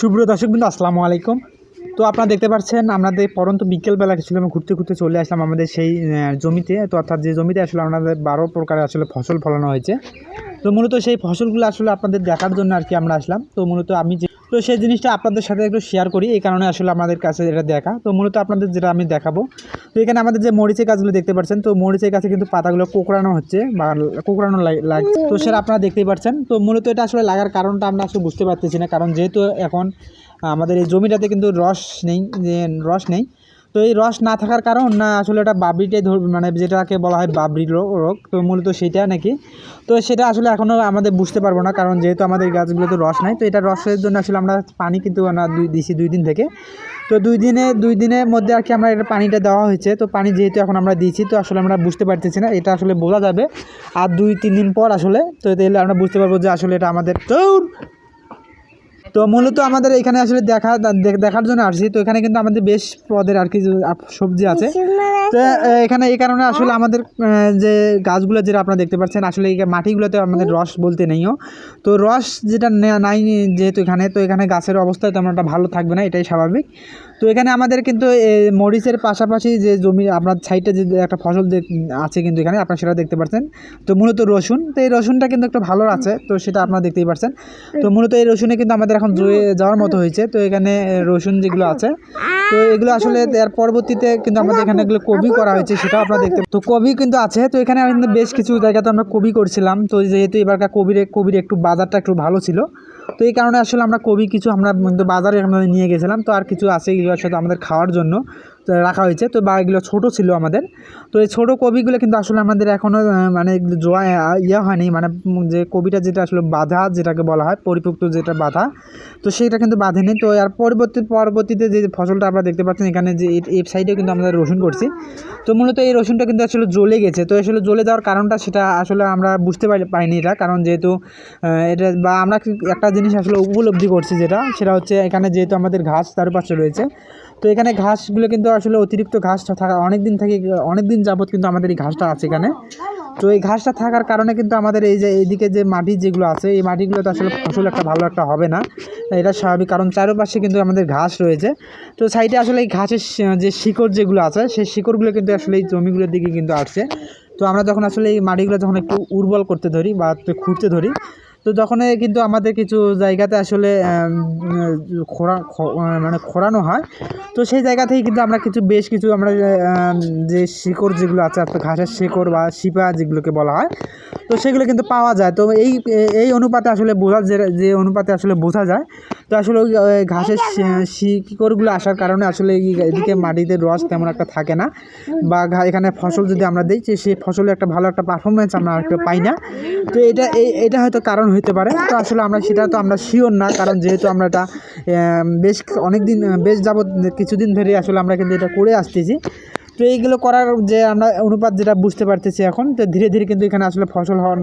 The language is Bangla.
সুপ্রিয় দর্শকবৃন্দ আসসালামু আলাইকুম। তো আপনারা দেখতে পাচ্ছেন আমাদের পরন্ত বিকেলবেলা কিছু আমরা ঘুরতে ঘুরতে চলে আসলাম আমাদের সেই জমিতে। তো অর্থাৎ যে জমিতে আসলে আমাদের 12 প্রকারের আসলে ফসল ফলানো হয়েছে। তো মূলত সেই ফসলগুলো আসলে আপনাদের দেখার জন্য আর কি আমরা আসলাম। তো মূলত আমি তো সেই জিনিসটা আপনাদের সাথে একটু শেয়ার করি, এই কারণে আসলে আমাদের কাছে এটা দেখা। তো মূলত আপনাদের যেটা আমি দেখাবো, তো এখানে আমাদের যে মরিচের গাছগুলো দেখতে পাচ্ছেন, তো মরিচের গাছে কিন্তু পাতাগুলো কোঁকড়ানো হচ্ছে বা কোঁকড়ানো লাগছে, তো সেটা আপনারা দেখতেই পাচ্ছেন। তো মূলত এটা আসলে লাগার কারণটা আমরা আসলে বুঝতে পারতেছি না, কারণ যেহেতু এখন আমাদের এই জমিটাতে কিন্তু রস নেই। তো এই রস না থাকার কারণ না আসলে এটা বাবরিটাই মানে যেটাকে বলা হয় বাবরি রোগ, তো মূলত সেইটা নাকি। তো সেটা আসলে এখনও আমাদের বুঝতে পারবো না, কারণ যেহেতু আমাদের গাছগুলোতে রস নাই। তো এটা রসের জন্য আসলে আমরা পানি কিন্তু না দিছি 2 দিন থেকে। তো 2 দিনের মধ্যে আর কি আমরা এটা পানিটা দেওয়া হয়েছে। তো পানি যেহেতু এখন আমরা দিয়েছি, তো আসলে আমরা বুঝতে পারতেছি না, এটা আসলে বোঝা যাবে আর 2-3 দিন পর আসলে। তো তাহলে আমরা বুঝতে পারবো যে আসলে এটা আমাদের তো মূলত আমাদের এখানে আসলে দেখার জন্য আসছি। তো এখানে কিন্তু আমাদের বেশ পদের আর কি সবজি আছে। তো এখানে এই কারণে আসলে আমাদের যে গাছগুলো যেটা আপনারা দেখতে পাচ্ছেন, আসলে এই মাটিগুলোতে আমাদের রস বলতে নেইও। তো রস যেটা নাই যেহেতু এখানে, তো এখানে গাছের অবস্থা তেমন একটা ভালো থাকবে না, এটাই স্বাভাবিক। তো এখানে আমাদের কিন্তু মরিচের পাশাপাশি যে জমি আপনার সাইডে যে একটা ফসল আছে কিন্তু এখানে আপনারা সেটা দেখতে পাচ্ছেন। তো মূলত রসুন, তো এই রসুনটা কিন্তু একটু ভালো আছে, তো সেটা আপনারা দেখতেই পাচ্ছেন। তো মূলত এই রসুনে কিন্তু আমাদের এখন যাওয়ার মতো হয়েছে। তো এখানে রসুন যেগুলো আছে, তো এগুলো আসলে এর পরবর্তীতে কিন্তু আমাদের এখানে এগুলো কবি করা হয়েছে, সেটাও আপনারা দেখতে। তো কবি কিন্তু আছে, তো এখানে কিন্তু বেশ কিছু জায়গাতে আমরা কবি করছিলাম। তো যেহেতু এবারকার কবির একটু বাজারটা একটু ভালো ছিল, তো এই কারণে আসলে আমরা কবি কিছু আমরা বাজারে নিয়ে গেছিলাম। তো আর কিছু আছে এগুলোর সাথে আমাদের খাওয়ার জন্য রাখা হয়েছে। তো বা এগুলো ছোটো ছিল আমাদের। তো এই ছোটো কবিগুলো কিন্তু আসলে আমাদের এখনও মানে হয়নি, মানে যে কবিটা যেটা আসলে বাঁধা যেটাকে বলা হয় পরিপক্ত যেটা বাঁধা, তো সেটা কিন্তু বাঁধেনি। তো আর পরবর্তীতে যে ফসলটা আপনারা দেখতে পাচ্ছেন এখানে যে এই সাইডেও কিন্তু আমরা রসুন করছি। তো মূলত এই রসুনটা কিন্তু আসলে জ্বলে গেছে। তো আসলে জ্বলে যাওয়ার কারণটা সেটা আসলে আমরা বুঝতে পারিনি এটা, কারণ যেহেতু এটা বা আমরা একটা জিনিস আসলে উপলব্ধি করছি সেটা হচ্ছে এখানে যেহেতু আমাদের ঘাস চারপাশে রয়েছে। তো এখানে ঘাসগুলো কিন্তু আসলে অতিরিক্ত ঘাস থাকা অনেক দিন যাবত কিন্তু আমাদের এই ঘাসটা আছে এখানে। তো এই ঘাসটা থাকার কারণে কিন্তু আমাদের এই যে এইদিকে যে মাটি যেগুলো আছে, এই মাটিগুলোতে আসলে ফসল ভালো একটা হবে না, এটা স্বাভাবিক, কারণ চারপাশে কিন্তু আমাদের ঘাস রয়েছে। তো সাইডে আসলে এই ঘাসের যে শিকড় যেগুলো আছে, সেই শিকড়গুলো কিন্তু আসলে এই জমিগুলোর দিকে কিন্তু আসছে। তো আমরা যখন আসলে এই মাটিগুলো যখন একটু উর্বর করতে ধরি বা খুঁড়তে ধরি, তো তখন কিন্তু আমাদের কিছু জায়গাতে আসলে মানে খোঁড়ানো হয়। তো সেই জায়গা থেকে কিন্তু আমরা বেশ কিছু আমরা যে শিকড় যেগুলো আছে, ঘাসের শিকড় বা শিপা যেগুলোকে বলা হয়, তো সেগুলো কিন্তু পাওয়া যায়। তো এই অনুপাতে আসলে যে অনুপাতে আসলে বোঝা যায়। তো আসলে ওই ঘাসের শিকড়গুলো আসার কারণে আসলে এদিকে মাটিতে রস তেমন একটা থাকে না, বা এখানে ফসল যদি আমরা দিই, সেই ফসলে একটা ভালো একটা পারফরমেন্স আমরা একটা পাই না। তো এটা হয়তো কারণ হতে পারে। তো আসলে সেটা তো আমরা শিওর না, কারণ যেহেতু আমরা এটা বেশ যাবত কিছুদিন ধরে আসলে আমরা কিন্তু এটা করে আসতেছি। তো এইগুলো করার যে আমরা অনুপাত যেটা বুঝতে পারতেছি এখন, তো ধীরে ধীরে কিন্তু এখানে আসলে ফসল হওয়ার